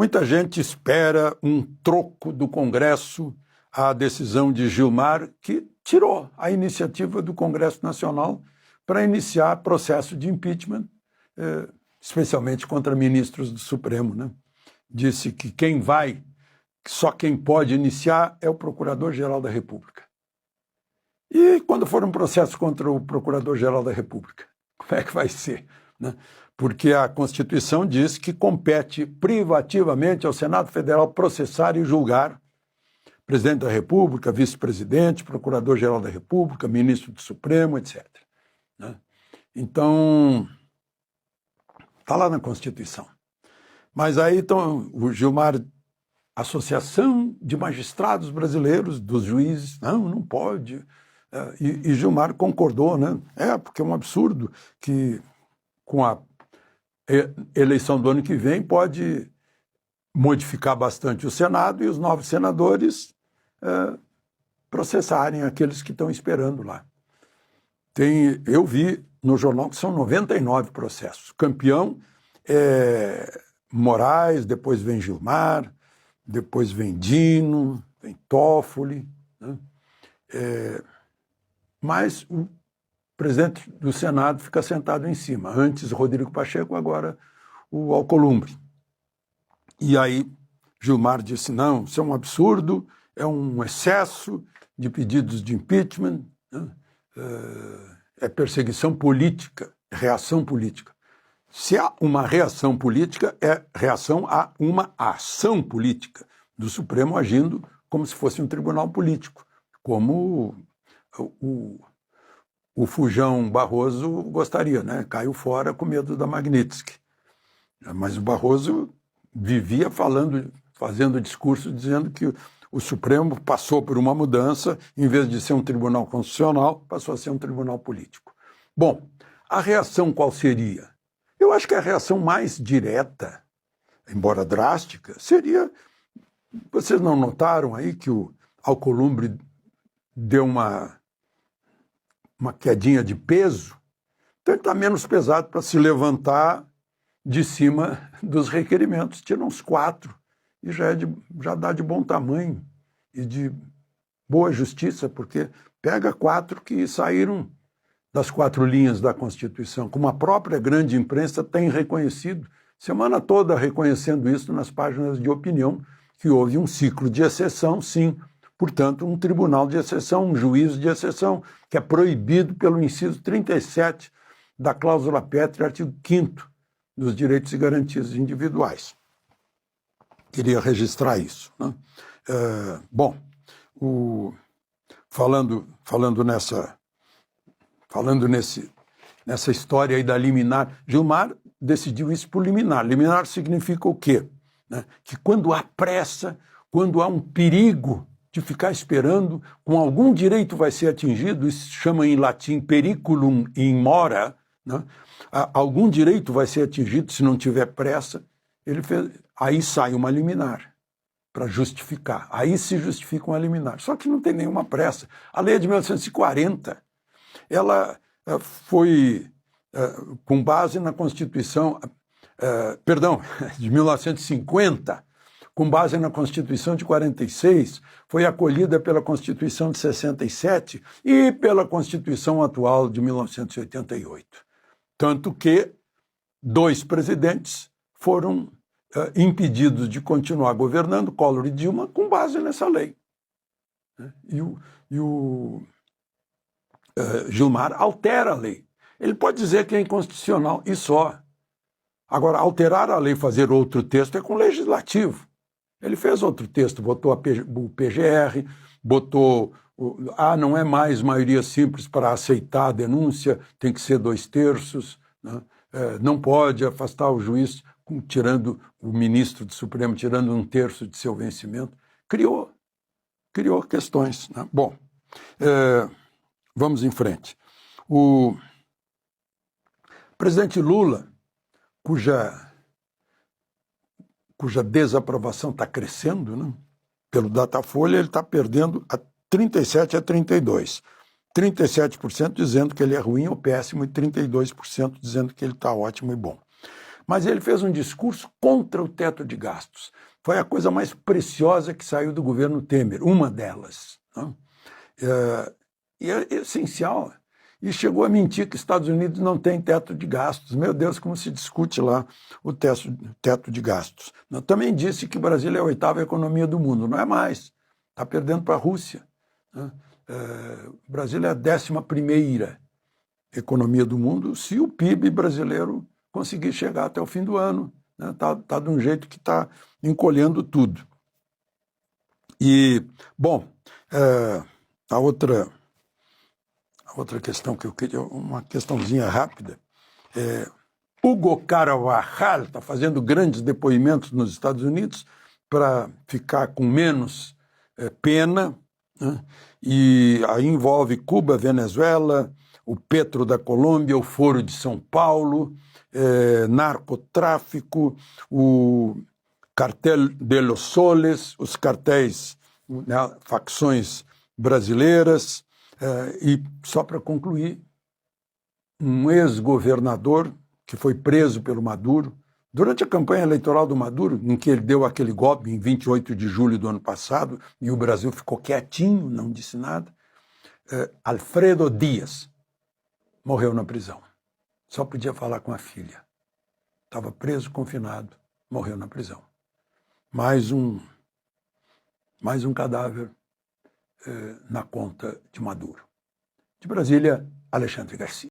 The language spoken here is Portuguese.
Muita gente espera um troco do Congresso à decisão de Gilmar, que tirou a iniciativa do Congresso Nacional para iniciar processo de impeachment, especialmente contra ministros do Supremo, né? Disse que só quem pode iniciar é o Procurador-Geral da República. E quando for um processo contra o Procurador-Geral da República, como é que vai ser, né? Porque a Constituição diz que compete privativamente ao Senado Federal processar e julgar presidente da República, vice-presidente, procurador-geral da República, ministro do Supremo, etc. Né? Então, está lá na Constituição. Mas aí, então, o Gilmar, Associação de Magistrados Brasileiros, dos juízes, não pode. E Gilmar concordou, né? Porque é um absurdo que com a eleição do ano que vem pode modificar bastante o Senado e os novos senadores processarem aqueles que estão esperando lá. Eu vi no jornal que são 99 processos. Campeão é Moraes, depois vem Gilmar, depois vem Dino, vem Toffoli, né? Mas o presidente do Senado fica sentado em cima. Antes Rodrigo Pacheco, agora o Alcolumbre. E aí Gilmar disse, não, isso é um absurdo, é um excesso de pedidos de impeachment, né? É perseguição política, reação política. Se há uma reação política, é reação a uma ação política do Supremo agindo como se fosse um tribunal político, como o Fujão Barroso gostaria, né? Caiu fora com medo da Magnitsky. Mas o Barroso vivia fazendo discurso dizendo que o Supremo passou por uma mudança, em vez de ser um tribunal constitucional, passou a ser um tribunal político. Bom, a reação qual seria? Eu acho que a reação mais direta, embora drástica, seria... Vocês não notaram aí que o Alcolumbre deu uma quedinha de peso? Então ele está menos pesado para se levantar de cima dos requerimentos. Tira uns 4 e já dá de bom tamanho e de boa justiça, porque pega 4 que saíram das 4 linhas da Constituição, como a própria grande imprensa tem reconhecido, semana toda reconhecendo isso nas páginas de opinião, que houve um ciclo de exceção, sim, portanto, um tribunal de exceção, um juízo de exceção, que é proibido pelo inciso 37 da cláusula pétrea, artigo 5º dos direitos e garantias individuais. Queria registrar isso, né? Falando nessa história aí da liminar, Gilmar decidiu isso por liminar. Liminar significa o quê? Né? Que quando há pressa, quando há um perigo de ficar esperando, com algum direito vai ser atingido, isso se chama em latim periculum in mora, né? Algum direito vai ser atingido se não tiver pressa, aí sai uma liminar para justificar. Aí se justifica uma liminar. Só que não tem nenhuma pressa. A lei é de 1940. Ela foi com base na Constituição, de 1950, com base na Constituição de 46, foi acolhida pela Constituição de 67 e pela Constituição atual de 1988. Tanto que 2 presidentes foram impedidos de continuar governando, Collor e Dilma, com base nessa lei. E o Gilmar altera a lei. Ele pode dizer que é inconstitucional e só. Agora, alterar a lei, fazer outro texto, é com o legislativo. Ele fez outro texto, botou o PGR, botou... não é mais maioria simples para aceitar a denúncia, tem que ser 2/3, né? Não pode afastar o juiz, tirando o ministro do Supremo, tirando 1/3 de seu vencimento. Criou questões, né? Bom, vamos em frente. O presidente Lula, cuja desaprovação está crescendo, né? Pelo Datafolha, ele está perdendo a 37-32. 37% dizendo que ele é ruim ou péssimo e 32% dizendo que ele está ótimo e bom. Mas ele fez um discurso contra o teto de gastos. Foi a coisa mais preciosa que saiu do governo Temer, uma delas. Né? E é essencial. E chegou a mentir que os Estados Unidos não tem teto de gastos. Meu Deus, como se discute lá o teto de gastos. Eu também disse que o Brasil é a 8ª economia do mundo. Não é mais. Está perdendo para a Rússia. Né? O Brasil é a 11ª economia do mundo se o PIB brasileiro conseguir chegar até o fim do ano. Tá de um jeito que está encolhendo tudo. E, bom, a outra questão que eu queria, uma questãozinha rápida, Hugo Carvajal está fazendo grandes depoimentos nos Estados Unidos para ficar com menos pena, né? E aí envolve Cuba, Venezuela, o Petro da Colômbia, o Foro de São Paulo, narcotráfico, o Cartel de los Soles, os cartéis, né, facções brasileiras, e só para concluir, um ex-governador que foi preso pelo Maduro, durante a campanha eleitoral do Maduro, em que ele deu aquele golpe em 28 de julho do ano passado, e o Brasil ficou quietinho, não disse nada, Alfredo Dias morreu na prisão. Só podia falar com a filha. Estava preso, confinado, morreu na prisão. Mais um cadáver na conta de Maduro. De Brasília, Alexandre Garcia.